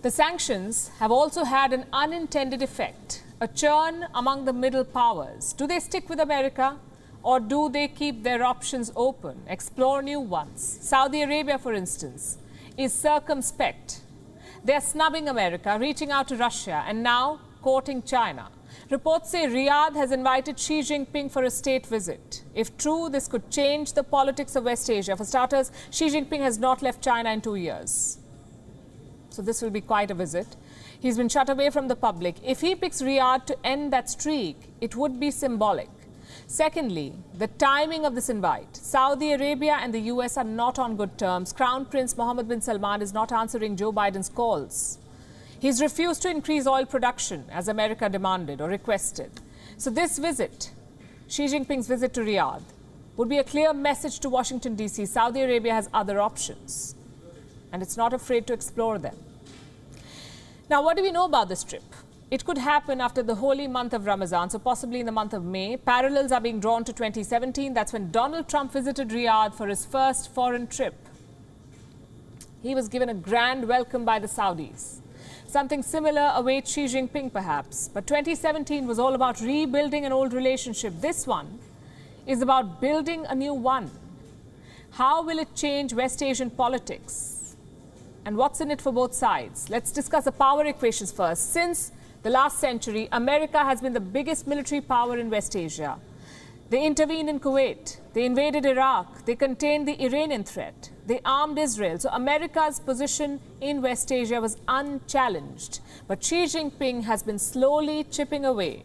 The sanctions have also had an unintended effect, a churn among the middle powers. Do they stick with America or do they keep their options open, explore new ones? Saudi Arabia, for instance, is circumspect. They are snubbing America, reaching out to Russia and now courting China. Reports say Riyadh has invited Xi Jinping for a state visit. If true, this could change the politics of West Asia. For starters, Xi Jinping has not left China in 2 years. So this will be quite a visit. He's been shut away from the public. If he picks Riyadh to end that streak, it would be symbolic. Secondly, the timing of this invite. Saudi Arabia and the US are not on good terms. Crown Prince Mohammed bin Salman is not answering Joe Biden's calls. He's refused to increase oil production as America demanded or requested. So this visit, Xi Jinping's visit to Riyadh, would be a clear message to Washington, D.C. Saudi Arabia has other options, and it's not afraid to explore them. Now, what do we know about this trip? It could happen after the holy month of Ramadan, so possibly in the month of May. Parallels are being drawn to 2017. That's when Donald Trump visited Riyadh for his first foreign trip. He was given a grand welcome by the Saudis. Something similar awaits Xi Jinping, perhaps. But 2017 was all about rebuilding an old relationship. This one is about building a new one. How will it change West Asian politics? And what's in it for both sides? Let's discuss the power equations first. Since the last century, America has been the biggest military power in West Asia. They intervened in Kuwait. They invaded Iraq. They contained the Iranian threat. They armed Israel. So America's position in West Asia was unchallenged. But Xi Jinping has been slowly chipping away.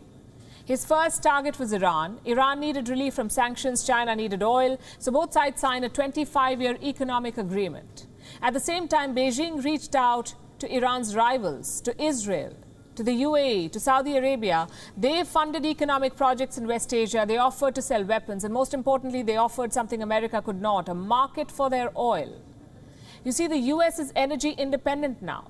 His first target was Iran. Iran needed relief from sanctions. China needed oil. So both sides signed a 25-year economic agreement. At the same time, Beijing reached out to Iran's rivals, to Israel, to the UAE, to Saudi Arabia. They funded economic projects in West Asia. They offered to sell weapons. And most importantly, they offered something America could not, a market for their oil. You see, the US is energy independent now.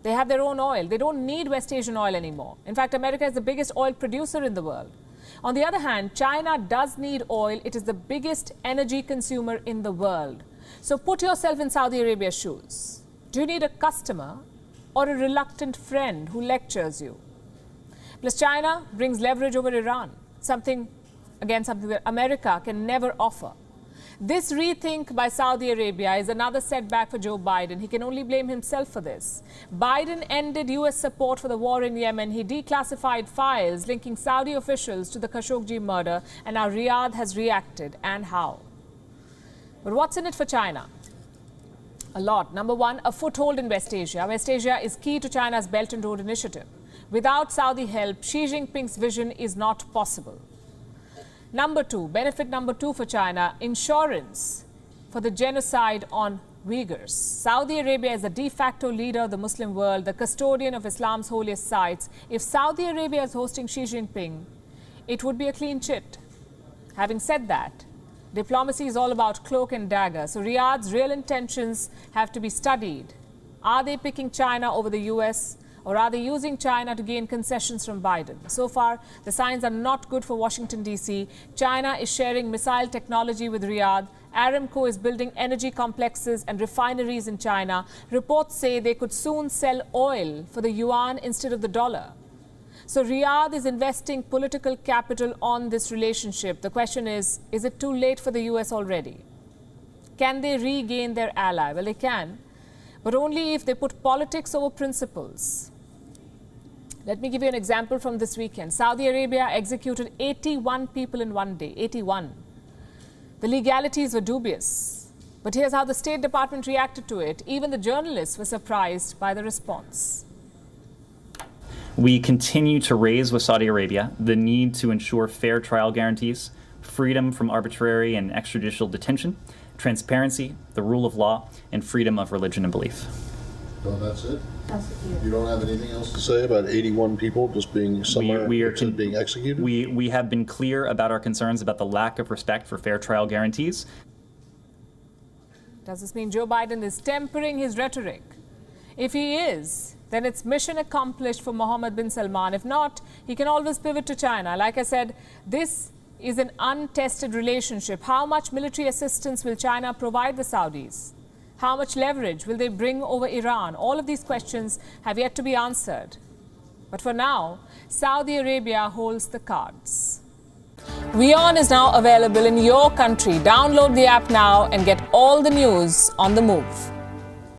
They have their own oil. They don't need West Asian oil anymore. In fact, America is the biggest oil producer in the world. On the other hand, China does need oil. It is the biggest energy consumer in the world. So put yourself in Saudi Arabia's shoes. Do you need a customer or a reluctant friend who lectures you? Plus, China brings leverage over Iran, something that America can never offer. This rethink by Saudi Arabia is another setback for Joe Biden. He can only blame himself for this. Biden ended US support for the war in Yemen. He declassified files linking Saudi officials to the Khashoggi murder, and now Riyadh has reacted. And how? But what's in it for China? A lot. Number one, a foothold in West Asia. West Asia is key to China's Belt and Road Initiative. Without Saudi help, Xi Jinping's vision is not possible. Number two, benefit number two for China, insurance for the genocide on Uyghurs. Saudi Arabia is the de facto leader of the Muslim world, the custodian of Islam's holiest sites. If Saudi Arabia is hosting Xi Jinping, it would be a clean chit. Having said that, diplomacy is all about cloak and dagger. So Riyadh's real intentions have to be studied. Are they picking China over the US, or are they using China to gain concessions from Biden? So far, the signs are not good for Washington, D.C. China is sharing missile technology with Riyadh. Aramco is building energy complexes and refineries in China. Reports say they could soon sell oil for the yuan instead of the dollar. So Riyadh is investing political capital on this relationship. The question is it too late for the US already? Can they regain their ally? Well, they can, but only if they put politics over principles. Let me give you an example from this weekend. Saudi Arabia executed 81 people in one day, 81. The legalities were dubious, but here's how the State Department reacted to it. Even the journalists were surprised by the response. We continue to raise with Saudi Arabia the need to ensure fair trial guarantees, freedom from arbitrary and extrajudicial detention, transparency, the rule of law, and freedom of religion and belief. No, that's it? You don't have anything else to say about 81 people just being somewhere being executed? We have been clear about our concerns about the lack of respect for fair trial guarantees. Does this mean Joe Biden is tempering his rhetoric? If he is, then it's mission accomplished for Mohammed bin Salman. If not, he can always pivot to China. Like I said, this is an untested relationship. How much military assistance will China provide the Saudis? How much leverage will they bring over Iran? All of these questions have yet to be answered. But for now, Saudi Arabia holds the cards. WION is now available in your country. Download the app now and get all the news on the move.